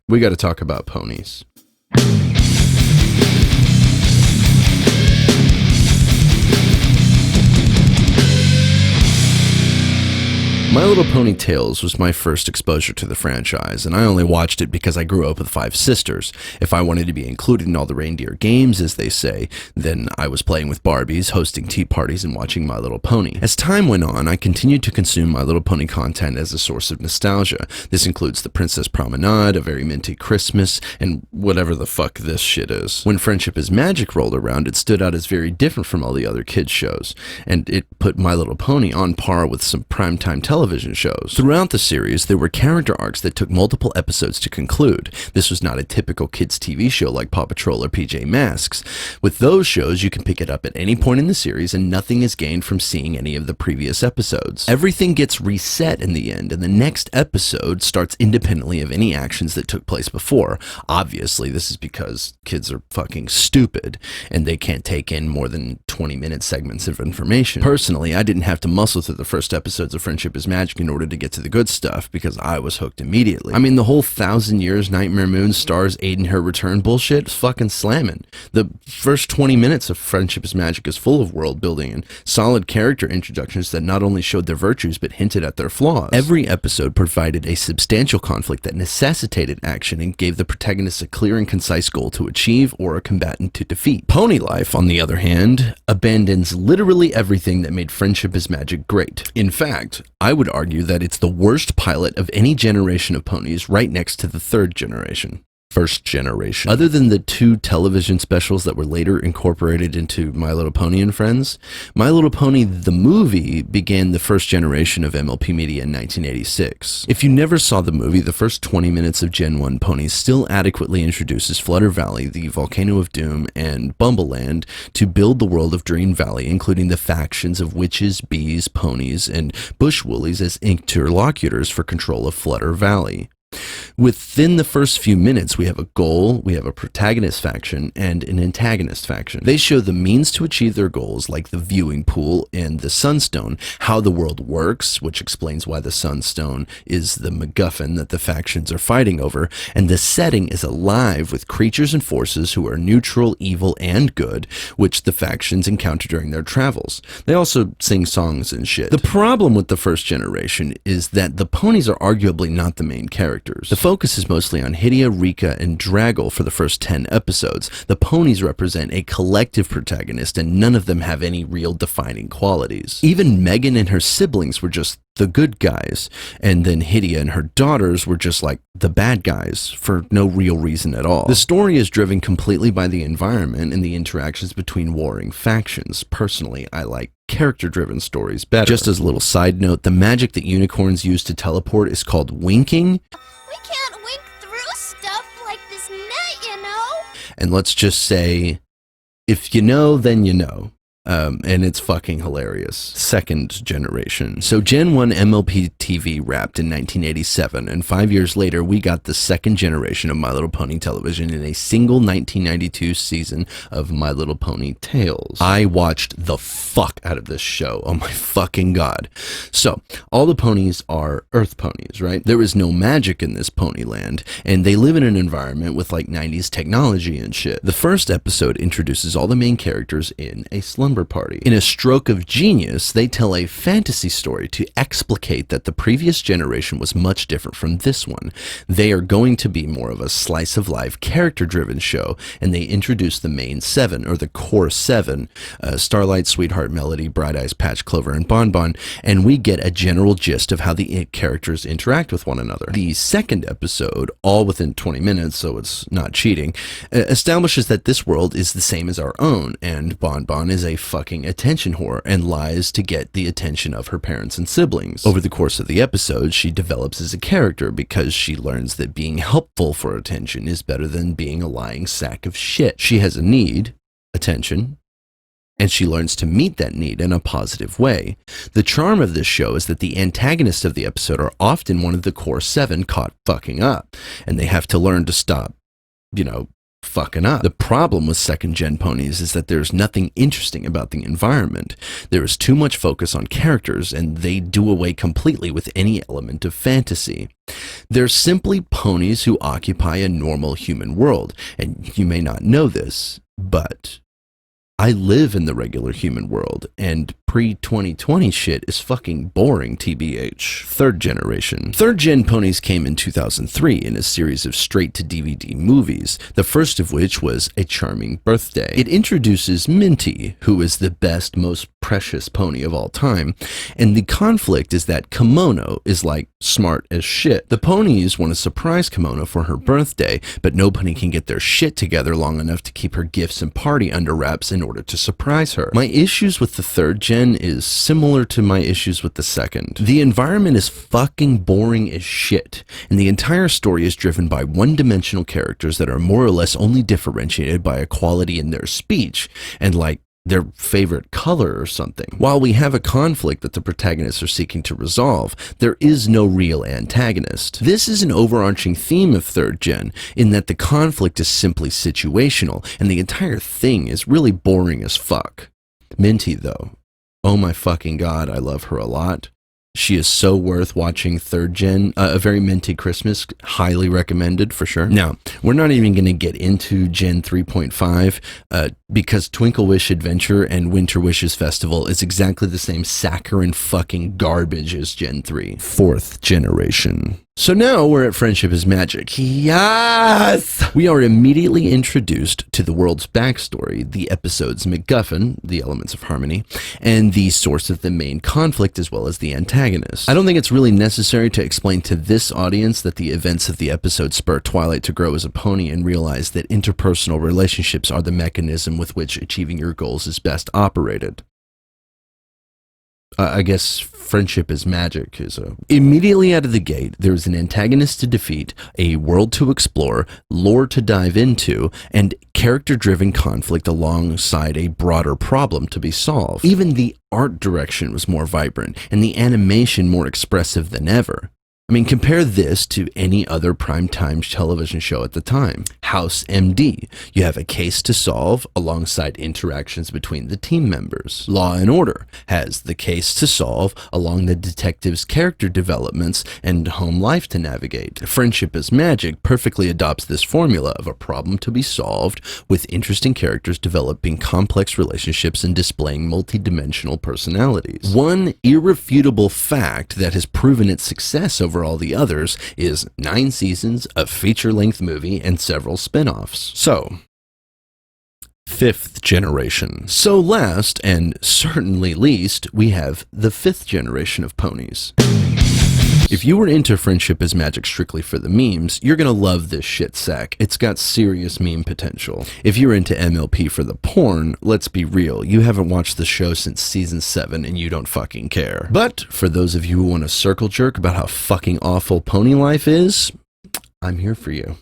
we got to talk about ponies. My Little Pony Tales was my first exposure to the franchise, and I only watched it because I grew up with 5 sisters. If I wanted to be included in all the reindeer games, as they say, then I was playing with Barbies, hosting tea parties, and watching My Little Pony. As time went on, I continued to consume My Little Pony content as a source of nostalgia. This includes The Princess Promenade, A Very Minty Christmas, and whatever the fuck this shit is. When Friendship is Magic rolled around, it stood out as very different from all the other kids' shows, and it put My Little Pony on par with some primetime television shows. Throughout the series, there were character arcs that took multiple episodes to conclude. This was not a typical kids' TV show like Paw Patrol or PJ Masks. With those shows, you can pick it up at any point in the series and nothing is gained from seeing any of the previous episodes. Everything gets reset in the end, and the next episode starts independently of any actions that took place before. Obviously, this is because kids are fucking stupid and they can't take in more than 20-minute segments of information. Personally, I didn't have to muscle through the first episodes of Friendship is Magic in order to get to the good stuff because I was hooked immediately. I mean, the whole 1,000 Years Nightmare Moon stars aid in her return bullshit is fucking slamming. The first 20 minutes of Friendship is Magic is full of world building and solid character introductions that not only showed their virtues but hinted at their flaws. Every episode provided a substantial conflict that necessitated action and gave the protagonist a clear and concise goal to achieve or a combatant to defeat. Pony Life, on the other hand, abandons literally everything that made Friendship is Magic great. In fact, I would argue that it's the worst pilot of any generation of ponies, right next to the third generation. First generation. Other than the 2 television specials that were later incorporated into My Little Pony and Friends, My Little Pony the movie began the first generation of MLP media in 1986. If you never saw the movie, the first 20 minutes of Gen 1 Ponies still adequately introduces Flutter Valley, the Volcano of Doom, and Bumbleland to build the world of Dream Valley, including the factions of witches, bees, ponies, and bush woolies as interlocutors for control of Flutter Valley. Within the first few minutes, we have a goal, we have a protagonist faction, and an antagonist faction. They show the means to achieve their goals, like the viewing pool and the Sunstone, how the world works, which explains why the Sunstone is the MacGuffin that the factions are fighting over, and the setting is alive with creatures and forces who are neutral, evil, and good, which the factions encounter during their travels. They also sing songs and shit. The problem with the first generation is that the ponies are arguably not the main characters. The focus is mostly on Hydia, Rika, and Draggle for the first 10 episodes. The ponies represent a collective protagonist, and none of them have any real defining qualities. Even Megan and her siblings were just the good guys, and then Hydia and her daughters were just like the bad guys for no real reason at all. The story is driven completely by the environment and the interactions between warring factions. Personally, I like character-driven stories better. Just as a little side note, the magic that unicorns use to teleport is called winking. We can't wink through stuff like this net, you know? And let's just say, if you know, then you know. And it's fucking hilarious. Second generation. So Gen 1 MLP TV wrapped in 1987, and 5 years later, we got the second generation of My Little Pony television in a single 1992 season of My Little Pony Tales. I watched the fuck out of this show. Oh my fucking god. So, all the ponies are Earth ponies, right? There is no magic in this pony land, and they live in an environment with like 90s technology and shit. The first episode introduces all the main characters in a slumber party. In a stroke of genius, they tell a fantasy story to explicate that the previous generation was much different from this one. They are going to be more of a slice of life, character-driven show, and they introduce the main 7, or the core 7, Starlight, Sweetheart, Melody, Bright Eyes, Patch, Clover, and Bonbon, and we get a general gist of how the characters interact with one another. The second episode, all within 20 minutes, so it's not cheating, establishes that this world is the same as our own, and Bonbon is a fucking attention whore and lies to get the attention of her parents and siblings. Over the course of the episode, she develops as a character because she learns that being helpful for attention is better than being a lying sack of shit. She has a need, attention, and she learns to meet that need in a positive way. The charm of this show is that the antagonists of the episode are often one of the core 7 caught fucking up, and they have to learn to stop, fucking up. The problem with second-gen ponies is that there's nothing interesting about the environment. There is too much focus on characters, and they do away completely with any element of fantasy. They're simply ponies who occupy a normal human world, and you may not know this, but I live in the regular human world, and pre-2020 shit is fucking boring, TBH. Third generation. Third-gen ponies came in 2003 in a series of straight-to-DVD movies, the first of which was A Charming Birthday. It introduces Minty, who is the best, most precious pony of all time, and the conflict is that Kimono is like smart as shit. The ponies want to surprise Kimono for her birthday, but no pony can get their shit together long enough to keep her gifts and party under wraps in order to surprise her. My issues with the third gen is similar to my issues with the second. The environment is fucking boring as shit, and the entire story is driven by one-dimensional characters that are more or less only differentiated by a quality in their speech, and like their favorite color or something. While we have a conflict that the protagonists are seeking to resolve, there is no real antagonist. This is an overarching theme of third gen, in that the conflict is simply situational, and the entire thing is really boring as fuck. Minty, though. Oh my fucking god, I love her a lot. She is so worth watching third gen. A Very Minty Christmas, highly recommended for sure. Now, we're not even going to get into Gen 3.5 because Twinkle Wish Adventure and Winter Wishes Festival is exactly the same saccharine fucking garbage as Gen 3. Fourth generation. So now we're at Friendship is Magic. Yes! We are immediately introduced to the world's backstory, the episode's MacGuffin, the elements of harmony, and the source of the main conflict as well as the antagonist. I don't think it's really necessary to explain to this audience that the events of the episode spur Twilight to grow as a pony and realize that interpersonal relationships are the mechanism with which achieving your goals is best operated. I guess Friendship is Magic is a... Immediately out of the gate, there's an antagonist to defeat, a world to explore, lore to dive into, and character-driven conflict alongside a broader problem to be solved. Even the art direction was more vibrant, and the animation more expressive than ever. I mean, compare this to any other primetime television show at the time. House MD. You have a case to solve alongside interactions between the team members. Law and Order has the case to solve along the detective's character developments and home life to navigate. Friendship is Magic perfectly adopts this formula of a problem to be solved with interesting characters developing complex relationships and displaying multi-dimensional personalities. One irrefutable fact that has proven its success over all the others is 9 seasons, a feature-length movie, and several spin-offs. So, fifth generation. So last, and certainly least, we have the fifth generation of ponies. If you were into Friendship is Magic strictly for the memes, you're gonna love this shit sack. It's got serious meme potential. If you're into MLP for the porn, let's be real, you haven't watched the show since season 7 and you don't fucking care. But for those of you who want to circle jerk about how fucking awful pony life is, I'm here for you.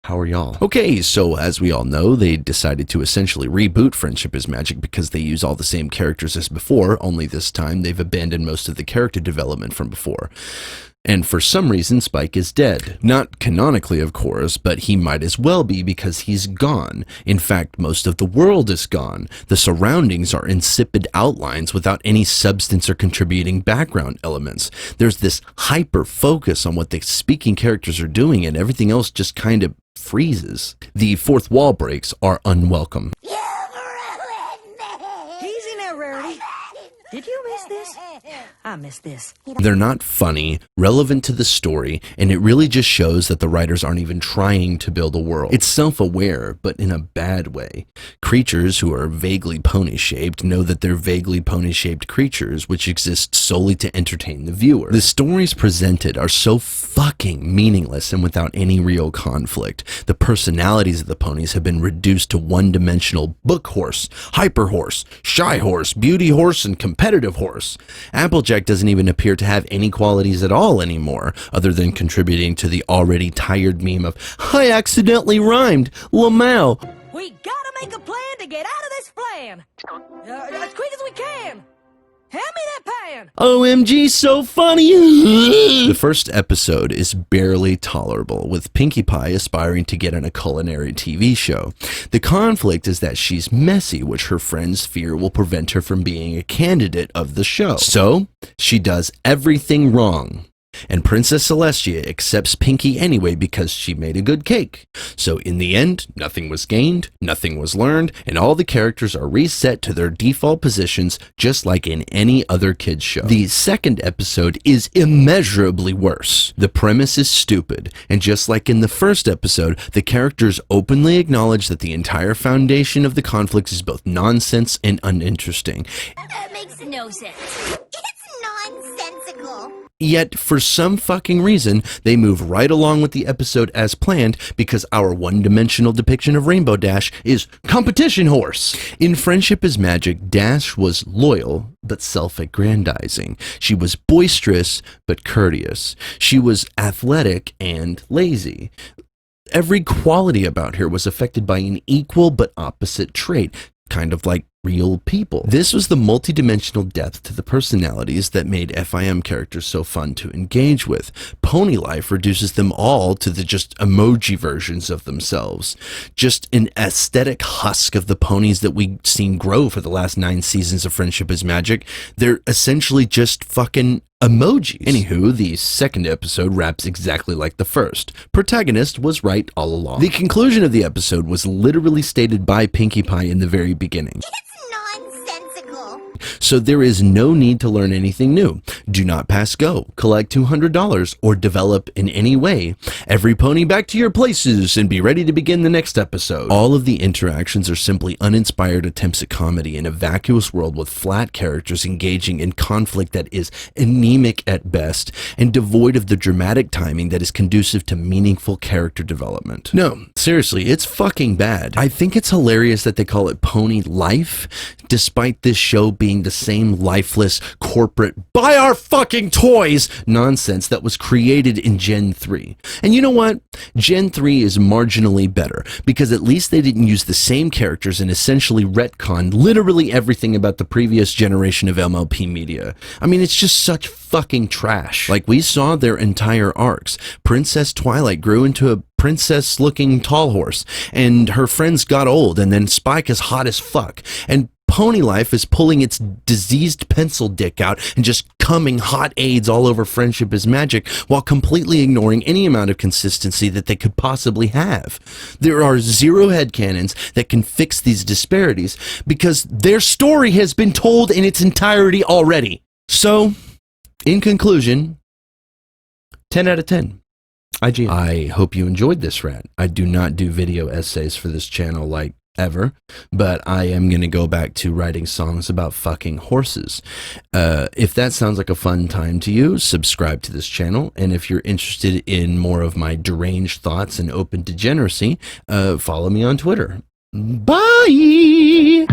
How are y'all? Okay, so as we all know, they decided to essentially reboot Friendship is Magic because they use all the same characters as before, only this time they've abandoned most of the character development from before. And for some reason, Spike is dead. Not canonically, of course, but he might as well be because he's gone. In fact, most of the world is gone. The surroundings are insipid outlines without any substance or contributing background elements. There's this hyper focus on what the speaking characters are doing, and everything else just kind of freezes. The fourth wall breaks are unwelcome. Easy now, Rarity. Did you miss this? I missed this. They're not funny, relevant to the story, and it really just shows that the writers aren't even trying to build a world. It's self-aware, but in a bad way. Creatures who are vaguely pony-shaped know that they're vaguely pony-shaped creatures, which exist solely to entertain the viewer. The stories presented are so fucking meaningless and without any real conflict. The personalities of the ponies have been reduced to one-dimensional book horse, hyper horse, shy horse, beauty horse, and competitive horse. Applejack doesn't even appear to have any qualities at all anymore, other than contributing to the already tired meme of, I accidentally rhymed, Lamau. We gotta make a plan to get out of this plan. As quick as we can. Hand me that pan! OMG, so funny! The first episode is barely tolerable, with Pinkie Pie aspiring to get on a culinary TV show. The conflict is that she's messy, which her friends fear will prevent her from being a candidate of the show. So, she does everything wrong. And Princess Celestia accepts Pinkie anyway because she made a good cake. So in the end, nothing was gained, nothing was learned, and all the characters are reset to their default positions just like in any other kids show. The second episode is immeasurably worse. The premise is stupid, and just like in the first episode, the characters openly acknowledge that the entire foundation of the conflict is both nonsense and uninteresting. That makes no sense. It's nonsensical. Yet, for some fucking reason, they move right along with the episode as planned because our one-dimensional depiction of Rainbow Dash is competition horse. In Friendship is Magic, Dash was loyal but self-aggrandizing. She was boisterous but courteous. She was athletic and lazy. Every quality about her was affected by an equal but opposite trait, kind of like real people. This was the multi-dimensional depth to the personalities that made FIM characters so fun to engage with. Pony Life reduces them all to the just emoji versions of themselves. Just an aesthetic husk of the ponies that we've seen grow for the last 9 seasons of Friendship is Magic. They're essentially just fucking emojis. Anywho, the second episode wraps exactly like the first. Protagonist was right all along. The conclusion of the episode was literally stated by Pinkie Pie in the very beginning. So there is no need to learn anything new. Do not pass go, collect $200, or develop in any way. Every pony back to your places and be ready to begin the next episode. All of the interactions are simply uninspired attempts at comedy in a vacuous world with flat characters engaging in conflict that is anemic at best and devoid of the dramatic timing that is conducive to meaningful character development. No, seriously, it's fucking bad. I think it's hilarious that they call it Pony Life, despite this show being the same lifeless corporate buy our fucking toys nonsense that was created in Gen 3. And you know what? Gen 3 is marginally better because at least they didn't use the same characters and essentially retcon literally everything about the previous generation of MLP media. I mean, it's just such fucking trash. Like, we saw their entire arcs. Princess Twilight grew into a princess-looking tall horse, and her friends got old, and then Spike is hot as fuck, and Pony Life is pulling its diseased pencil dick out and just cumming hot aids all over Friendship is Magic while completely ignoring any amount of consistency that they could possibly have. There are zero headcanons that can fix these disparities because their story has been told in its entirety already. So, in conclusion, 10 out of 10. IGN. I hope you enjoyed this rant. I do not do video essays for this channel like ever, but I am going to go back to writing songs about fucking horses. If that sounds like a fun time to you, subscribe to this channel, and if you're interested in more of my deranged thoughts and open degeneracy, follow me on Twitter. Bye!